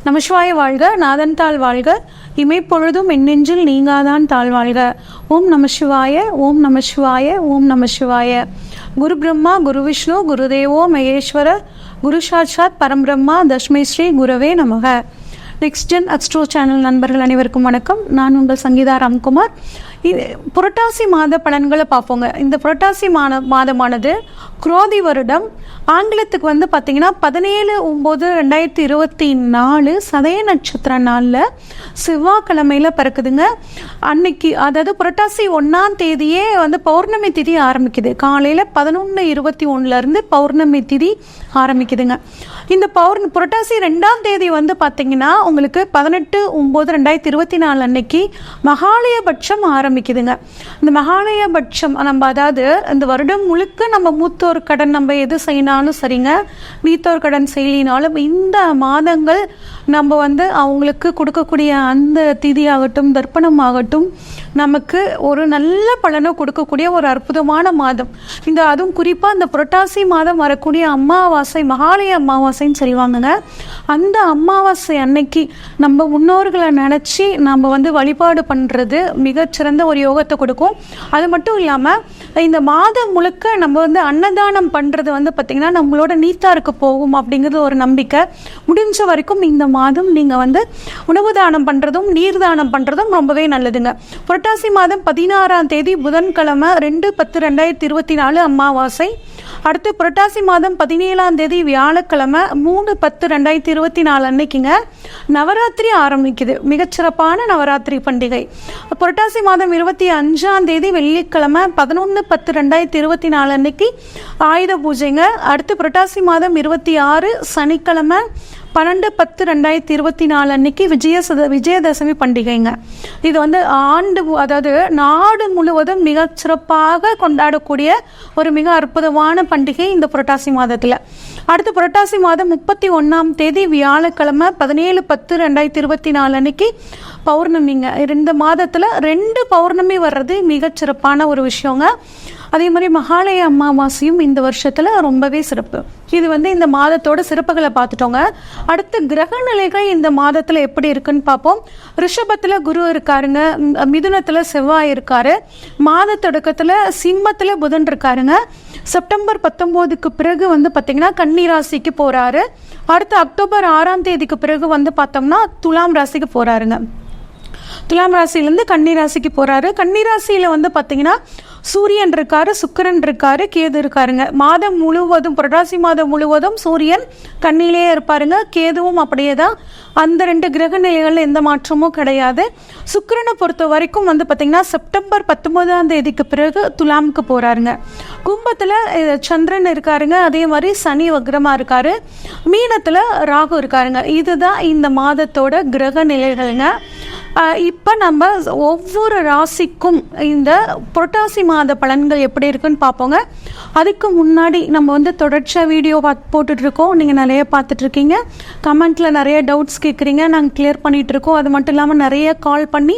நமசிவாய வாழ்க, நாதன் தாள் வாழ்க, இமைப்பொழுதும் எண்ணெஞ்சில் நீங்காதான் தாழ் வாழ்க. ஓம் நமசிவாய, ஓம் நமசிவாய, ஓம் நமசிவாய. குரு பிரம்மா, குரு விஷ்ணு, குரு தேவோ மகேஸ்வர, குரு சாட்சாத் பரம்பிரம்மா, தஸ்மை ஸ்ரீ குரவே நமக. நெக்ஸ்ட் ஜென் அஸ்ட்ரோ சேனல் நண்பர்கள் அனைவருக்கும் வணக்கம். நான் உங்கள் சங்கீதா ராம்குமார். புரட்டாசி மாத பலன்களை பார்ப்போங்க. இந்த புரட்டாசி மாதமானது குரோதி வருடம், ஆங்கிலத்துக்கு வந்து பார்த்தீங்கன்னா 17/9/2024 சதய நட்சத்திர நாளில் செவ்வாய்க்கிழமையில் பிறக்குதுங்க. அன்னைக்கு அதாவது புரட்டாசி 1ஆம் தேதியே வந்து பௌர்ணமி திதி ஆரம்பிக்குது. காலையில் 11:21 பௌர்ணமி திதி ஆரம்பிக்குதுங்க. இந்த புரட்டாசி 2ஆம் தேதி வந்து பார்த்தீங்கன்னா உங்களுக்கு 18/9/2024 அன்னைக்கு மகாலயபட்சம் ஆரம்பிக்குதுங்க. இந்த மகாலயபட்சம் நம்ம அதாவது இந்த வருடம் முழுக்க நம்ம மூத்தோர் கடன் நம்ம எது செய்யினாலும் சரிங்க, வீத்தோர் கடன் செய்யினாலும் இந்த மாதங்கள் நம்ம வந்து அவங்களுக்கு கொடுக்கக்கூடிய அந்த திதி ஆகட்டும், தர்ப்பணம் ஆகட்டும், நமக்கு ஒரு நல்ல பலனை கொடுக்கக்கூடிய ஒரு அற்புதமான மாதம். அதுவும் குறிப்பாக இந்த புரட்டாசி மாதம் வரக்கூடிய அமாவாசை, மகாலய அமாவாசைன்னு சொல்லுவாங்கங்க. அந்த அமாவாசை அன்னைக்கு நம்ம முன்னோர்களை நினச்சி நம்ம வந்து வழிபாடு பண்ணுறது மிகச்சிறந்த ஒரு யோகத்தை கொடுக்கும். அது மட்டும் இல்லாமல் இந்த மாதம் முழுக்க நம்ம வந்து அன்னதானம் பண்ணுறது வந்து பார்த்திங்கன்னா நம்மளோட நீத்தாருக்கு போகும் அப்படிங்கிறது ஒரு நம்பிக்கை. முடிஞ்ச வரைக்கும் இந்த மாதம் நீங்கள் வந்து உணவு தானம் பண்ணுறதும் நீர் தானம் பண்ணுறதும் ரொம்பவே நல்லதுங்க. புரட்டாசி மாதம் 16ஆம் தேதி புதன்கிழமை 2/10/2024 அமாவாசை. அடுத்து புரட்டாசி மாதம் 17ஆம் தேதி வியாழக்கிழமை 3/10/2024 அன்னைக்குங்க நவராத்திரி ஆரம்பிக்குது. மிகச்சிறப்பான நவராத்திரி பண்டிகை. புரட்டாசி மாதம் 25ஆம் தேதி வெள்ளிக்கிழமை 11/10/2024 அன்னைக்கு ஆயுத பூஜைங்க. அடுத்து புரட்டாசி மாதம் 26 சனிக்கிழமை 12/10/2024 அன்னைக்கு விஜயதசமி பண்டிகைங்க. இது வந்து அதாவது நாடு முழுவதும் மிக சிறப்பாக கொண்டாடக்கூடிய ஒரு மிக அற்புதமான பண்டிகை இந்த புரட்டாசி மாதத்தில். அடுத்து புரட்டாசி மாதம் 31ஆம் தேதி வியாழக்கிழமை 17/10/2024 அன்னைக்கு பௌர்ணமிங்க. இந்த மாதத்தில் 2 பௌர்ணமி வர்றது மிகச்சிறப்பான ஒரு விஷயங்க. அதே மாதிரி மகாலய அமாவாசையும் இந்த வருஷத்தில் ரொம்பவே சிறப்பு. இது வந்து இந்த மாதத்தோட சிறப்புகளை பார்த்துட்டோங்க. அடுத்து கிரக நிலைகள் இந்த மாதத்தில் எப்படி இருக்குன்னு பார்ப்போம். ரிஷபத்தில் குரு இருக்காருங்க, மிதுனத்தில் செவ்வாய் இருக்காரு, மாத தொடக்கத்தில் சிம்மத்தில் புதன் இருக்காருங்க. செப்டம்பர் 19க்கு பிறகு வந்து பார்த்தீங்கன்னா கன்னி ராசிக்கு போகிறாரு. அடுத்து அக்டோபர் 6ஆம் தேதிக்கு பிறகு வந்து பார்த்தோம்னா துலாம் ராசிக்கு போகிறாருங்க. துலாம் ராசியிலேருந்து கன்னி ராசிக்கு போகிறாரு. கன்னி ராசியில் வந்து பார்த்தீங்கன்னா சூரியன் இருக்காரு, சுக்கிரன் இருக்காரு, கேது இருக்காருங்க. மாதம் முழுவதும் புரட்டாசி மாதம் முழுவதும் சூரியன் கண்ணிலே இருப்பாருங்க. கேதுவும் அப்படியே தான். அந்த 2 கிரக நிலைகளில் எந்த மாற்றமும் கிடையாது. சுக்கிரனை பொறுத்த வரைக்கும் வந்து பார்த்தீங்கன்னா செப்டம்பர் 19ஆம் தேதிக்கு பிறகு துலாமுக்கு போகிறாருங்க. கும்பத்தில் சந்திரன் இருக்காருங்க. அதே மாதிரி சனி வக்ரமாக இருக்காரு. மீனத்தில் ராகு இருக்காருங்க. இதுதான் இந்த மாதத்தோட கிரக நிலைகள்ங்க. இப்போ நம்ம ஒவ்வொரு ராசிக்கும் இந்த புரட்டாசி மாத பலன்கள் எப்படி இருக்குன்னு பார்ப்போங்க. அதுக்கு முன்னாடி நம்ம வந்து தொடர்ச்சியாக வீடியோ போட்டுட்ருக்கோம். நீங்கள் நிறைய பார்த்துட்ருக்கீங்க, கமெண்ட்டில் நிறைய டவுட்ஸ் கேட்குறீங்க, நாங்கள் கிளியர் பண்ணிகிட்ருக்கோம். அது மட்டும் இல்லாமல் நிறைய கால் பண்ணி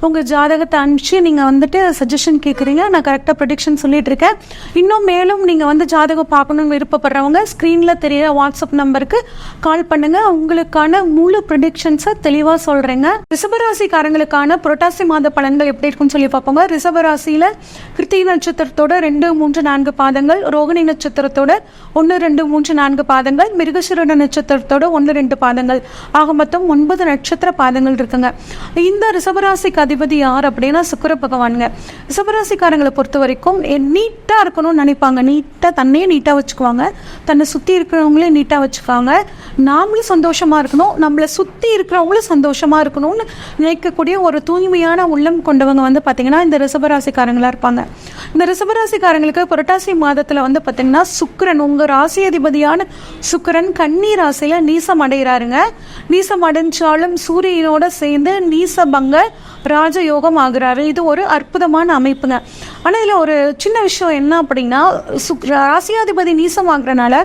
உங்கள் ஜாதகத்தை அனுப்பிச்சு நீங்கள் வந்துட்டு சஜஷன் கேட்குறீங்க. நான் கரெக்டாக ப்ரெடிக்ஷன் சொல்லிகிட்ருக்கேன். இன்னும் மேலும் நீங்கள் வந்து ஜாதகம் பார்க்கணுன்னு விருப்பப்படுறவங்க ஸ்க்ரீனில் தெரியிற வாட்ஸ்அப் நம்பருக்கு கால் பண்ணுங்கள். உங்களுக்கான முழு ப்ரெடிக்ஷன்ஸை தெளிவாக சொல்கிறேங்க. ரிஷபராசிக்காரங்களுக்கான புரட்டாசி மாத பலன்கள் எப்படி இருக்குன்னு சொல்லி பார்ப்போங்க. ரிஷபராசியில் கிருத்திகை நட்சத்திரத்தோட 2, 3, 4 பாதங்கள், ரோகிணி நட்சத்திரத்தோட 1, 2, 3, 4 பாதங்கள், மிருகசீரிட நட்சத்திரத்தோட 1, 2 பாதங்கள், ஆக மொத்தம் 9 நட்சத்திர பாதங்கள் இருக்குங்க. இந்த ரிஷபராசிக்கு அதிபதி யார் அப்படின்னா சுக்கிர பகவானுங்க. ரிஷபராசிக்காரங்களை பொறுத்த வரைக்கும் நீட்டாக இருக்கணும்னு நினைப்பாங்க. தன்னையே நீட்டாக வச்சுக்குவாங்க, தன்னை சுற்றி இருக்கிறவங்களே நீட்டாக வச்சுக்காங்க. நாமளும் சந்தோஷமாக இருக்கணும், நம்மளை சுற்றி இருக்கிறவங்களும் சந்தோஷமாக இருக்கணும்னு நினைக்கக்கூடிய ஒரு தூய்மையான உள்ளம் கொண்டவங்க வந்து பார்த்தீங்கன்னா இந்த ரிஷபராசிக்காரங்களாக இருப்பாங்க. இந்த ரிஷபராசிக்காரங்களுக்கு புரட்டாசி மாதத்தில் வந்து பார்த்தீங்கன்னா சுக்கிரன், உங்கள் ராசி அதிபதியான சுக்கிரன் கன்னி ராசியில் நீசம் அடைகிறாருங்க. நீசம் அடைஞ்சாலும் சூரியனோட சேர்ந்து நீசபங்க ராஜயோகம் ஆகுறாரு. இது ஒரு அற்புதமான அமைப்புங்க. ஆனால் இதில் ஒரு சின்ன விஷயம் என்ன அப்படின்னா, ராசியாதிபதி நீசம் ஆகுறனால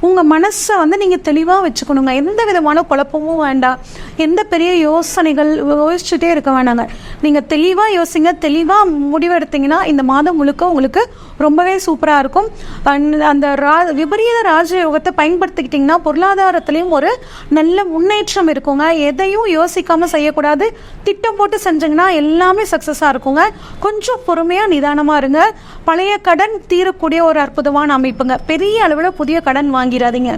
உங்கள் மனசை வந்து நீங்கள் தெளிவாக வச்சுக்கணுங்க. எந்த விதமான குழப்பமும் வேண்டாம், எந்த பெரிய யோசனைகள் யோசிச்சுட்டே இருக்க வேண்டாங்க. நீங்கள் தெளிவாக யோசிங்க. தெளிவாக முடிவெடுத்தீங்கன்னா இந்த மாதம் முழுக்க முழுக்க உங்களுக்கு ரொம்பவே சூப்பராக இருக்கும். அந்த விபரீத ராஜயோகத்தை பயன்படுத்திக்கிட்டிங்கன்னா பொருளாதாரத்துலேயும் ஒரு நல்ல முன்னேற்றம் இருக்குங்க. எதையும் யோசிக்காமல் செய்யக்கூடாது. திட்டம் போட்டு செஞ்சிங்கன்னா எல்லாமே சக்ஸஸாக இருக்குங்க. கொஞ்சம் பொறுமையாக நிதானமாக இருங்க. பழைய கடன் தீரக்கூடிய ஒரு அற்புதமான அமைப்புங்க. பெரிய அளவில் புதிய கடன் வாங்கிடாதீங்க.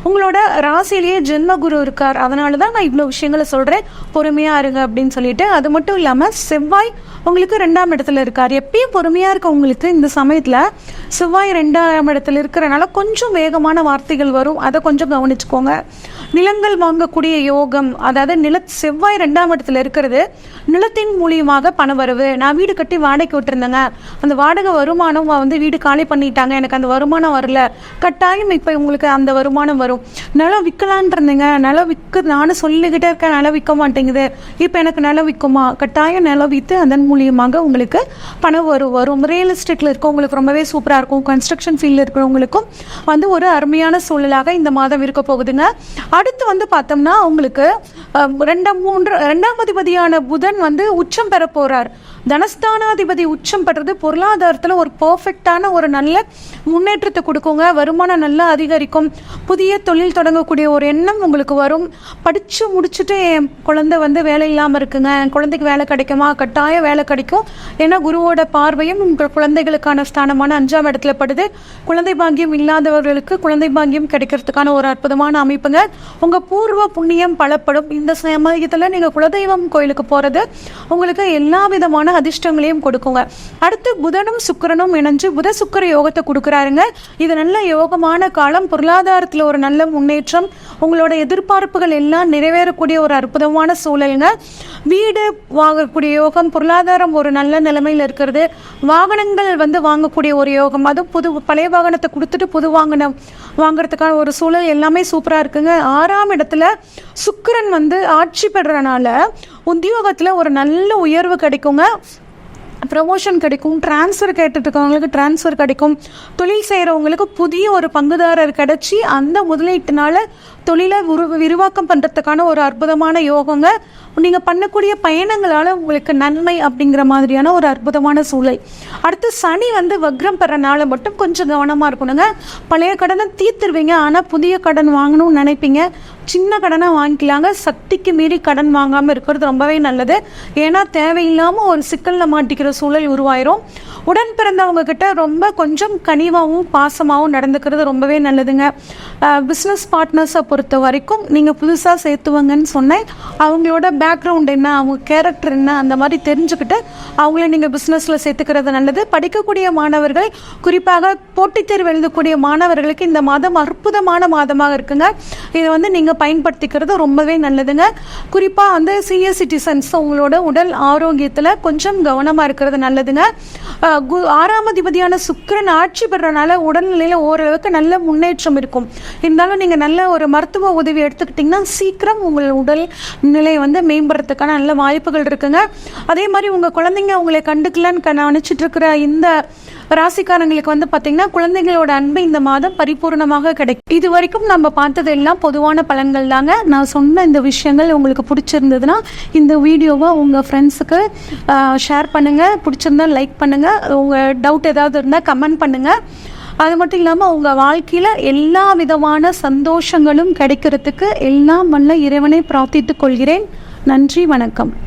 உங்களோட ராசியிலேயே ஜென்ம குரு இருக்கார். அதனால தான் நான் இவ்வளோ விஷயங்களை சொல்கிறேன், பொறுமையாக இருங்க அப்படின்னு சொல்லிட்டு. அது மட்டும் இல்லாமல் செவ்வாய் உங்களுக்கு 2ஆம் இடத்துல இருக்கார். எப்பயும் பொறுமையாக இருக்க உங்களுக்கு இந்த சமயத்தில் செவ்வாய் 2ஆம் இடத்துல இருக்கிறனால கொஞ்சம் வேகமான வார்த்தைகள் வரும். அதை கொஞ்சம் கவனிச்சுக்கோங்க. நிலங்கள் வாங்கக்கூடிய யோகம், அதாவது செவ்வாய் 2ஆம் இடத்துல இருக்கிறது நிலத்தின் மூலியமாக பணவரவு. நான் வீடு கட்டி வாடகைக்கு விட்டுருந்தேங்க, அந்த வாடகை வருமானம் வந்து வீடு காலி பண்ணிட்டாங்க, எனக்கு அந்த வருமானம் வரல, கட்டாயம் இப்போ உங்களுக்கு அந்த வருமானம் வரும். நிலம் விற்கலான் இருந்தேங்க, நிலம் விற்க நானும் சொல்லிக்கிட்டே இருக்கேன், நிலம் விற்க மாட்டேங்குது, இப்போ எனக்கு நிலம் விற்குமா? கட்டாயம் நிலம் விற்று அதன் மூலியமாக உங்களுக்கு பணம் வரும். ரியல் எஸ்டேட்டில் இருக்கவங்களுக்கு ரொம்பவே சூப்பராக இருக்கும். கன்ஸ்ட்ரக்ஷன் ஃபீல்டில் இருக்கிறவங்களுக்கும் வந்து ஒரு அருமையான சூழலாக இந்த மாதம் இருக்க போகுதுங்க. அடுத்து வந்து பார்த்தோம்னா உங்களுக்கு 2ஆம் அதிபதியான புதன் வந்து உச்சம் பெற போறார். தனஸ்தானாதிபதி உச்சம் பெறது பொருளாதாரத்தில் ஒரு பர்ஃபெக்டான ஒரு நல்ல முன்னேற்றத்தை கொடுக்குங்க. வருமானம் நல்லா அதிகரிக்கும். புதிய தொழில் தொடங்கக்கூடிய ஒரு எண்ணம் உங்களுக்கு வரும். படித்து முடிச்சுட்டு என் குழந்தை வந்து வேலை இல்லாமல் இருக்குங்க, என் குழந்தைக்கு வேலை கிடைக்குமா? கட்டாயம் வேலை கிடைக்கும். ஏன்னா குருவோட பார்வையும் உங்கள் குழந்தைகளுக்கான ஸ்தானமான 5ஆம் இடத்துல படுது. குழந்தை பாக்கியம் இல்லாதவர்களுக்கு குழந்தை பாக்கியம் கிடைக்கிறதுக்கான ஒரு அற்புதமான அமைப்புங்க. உங்கள் பூர்வ புண்ணியம் பலப்படும். இந்த சமயத்தில் நீங்கள் குலதெய்வம் கோயிலுக்கு போகிறது உங்களுக்கு எல்லா விதமான அதிர்ஷ்டங்களையும் கொடுக்குங்க. அடுத்து புதனும் சுக்கிரனும் இணைஞ்சு புத சுக்கிர யோகத்தை கொடுக்குறாருங்க. இது நல்ல யோகமான காலம். பொருளாதாரத்தில் ஒரு நல்ல முன்னேற்றம், உங்களோட எதிர்பார்ப்புகள் எல்லாம் நிறைவேறக்கூடிய ஒரு அற்புதமான சூழலுங்க. வீடு வாங்கக்கூடிய யோகம், பொருளாதாரம் ஒரு நல்ல நிலைமையில் இருக்கிறது. வாகனங்கள் வந்து வாங்கக்கூடிய ஒரு யோகம், அதுவும் பழைய வாகனத்தை கொடுத்துட்டு புது வாகனம் வாங்குறதுக்கான ஒரு சூழல் எல்லாமே சூப்பராக இருக்குங்க. 6ஆம் இடத்துல சுக்கிரன் வந்து ஆட்சி பெறறனால உத்தியோகத்தில் ஒரு நல்ல உயர்வு கிடைக்குங்க. ப்ரமோஷன் கிடைக்கும். டிரான்ஸ்ஃபர் கேட்டுட்டு இருக்கவங்களுக்கு டிரான்ஸ்ஃபர் கிடைக்கும். தொழில் செய்கிறவங்களுக்கு புதிய ஒரு பங்குதாரர் கிடைச்சி அந்த முதலீட்டினால தொழிலை விரிவாக்கம் பண்ணுறதுக்கான ஒரு அற்புதமான யோகங்க. நீங்கள் பண்ணக்கூடிய பயணங்களால் உங்களுக்கு நன்மை அப்படிங்கிற மாதிரியான ஒரு அற்புதமான சூழல். அடுத்து சனி வந்து வக்ரம் பெறனால மட்டும் கொஞ்சம் கவனமாக இருக்கணுங்க. பழைய கடனை தீர்த்துருவீங்க, ஆனால் புதிய கடன் வாங்கணும்னு நினைப்பீங்க. சின்ன கடனை வாங்கிக்கலாங்க. சக்திக்கு மீறி கடன் வாங்காமல் இருக்கிறது ரொம்பவே நல்லது. ஏன்னா தேவையில்லாமல் ஒரு சிக்கலில் மாட்டிக்கிற சூழல் உருவாயிரும். உடன் பிறந்தவங்க கிட்ட ரொம்ப கொஞ்சம் கனிவாகவும் பாசமாகவும் நடந்துக்கிறது ரொம்பவே நல்லதுங்க. பிஸ்னஸ் பார்ட்னர்ஸை பொறுத்த வரைக்கும் நீங்கள் புதுசாக சேர்த்துவங்கன்னு சொன்னேன், அவங்களோட பேக்ரவுண்ட் என்ன, அவங்க கேரக்டர் என்ன, அந்த மாதிரி தெரிஞ்சுக்கிட்டு அவங்கள நீங்கள் பிஸ்னஸில் சேர்த்துக்கிறது நல்லது. படிக்கக்கூடிய மாணவர்கள், குறிப்பாக போட்டித் தேர்வு எழுதக்கூடிய மாணவர்களுக்கு இந்த மாதம் அற்புதமான மாதமாக இருக்குங்க. இதை வந்து நீங்கள் பயன்படுத்திக்கிறது ரொம்பவே நல்லதுங்க. குறிப்பாக வந்து சீனியர் சிட்டிசன்ஸ் உங்களோட உடல் ஆரோக்கியத்தில் கொஞ்சம் கவனமாக இருக்கிறது நல்லதுங்க. 6ஆம் அதிபதியான சுக்கிரன் ஆட்சி பெறனால உடல்நிலையில் ஓரளவுக்கு நல்ல முன்னேற்றம் இருக்கும். இருந்தாலும் நீங்கள் நல்ல ஒரு மருத்துவ உதவி எடுத்துக்கிட்டிங்கன்னா சீக்கிரம் உங்கள் உடல் நிலை வந்து மேம்படுறதுக்கான நல்ல வாய்ப்புகள் இருக்குங்க. அதே மாதிரி உங்கள் குழந்தைங்க உங்களை கண்டுக்கலன்னு நினச்சிட்டு இருக்கிற இந்த ராசிக்காரங்களுக்கு வந்து பார்த்தீங்கன்னா குழந்தைங்களோட அன்பு இந்த மாதம் பரிபூர்ணமாக கிடைக்கும். இது வரைக்கும் நம்ம பார்த்தது எல்லாம் பொதுவான பலன்கள் தாங்க. நான் சொன்ன இந்த விஷயங்கள் உங்களுக்கு பிடிச்சிருந்ததுன்னா இந்த வீடியோவை உங்கள் ஃப்ரெண்ட்ஸுக்கு ஷேர் பண்ணுங்கள். பிடிச்சிருந்தா லைக் பண்ணுங்கள். உங்கள் டவுட் ஏதாவது இருந்தால் கமெண்ட் பண்ணுங்கள். அது மட்டும் இல்லாமல் உங்கள் வாழ்க்கையில் எல்லா விதமான சந்தோஷங்களும் கிடைக்கிறதுக்கு எல்லாம் வல்ல இறைவனை பிரார்த்தித்துக் கொள்கிறேன். நன்றி, வணக்கம்.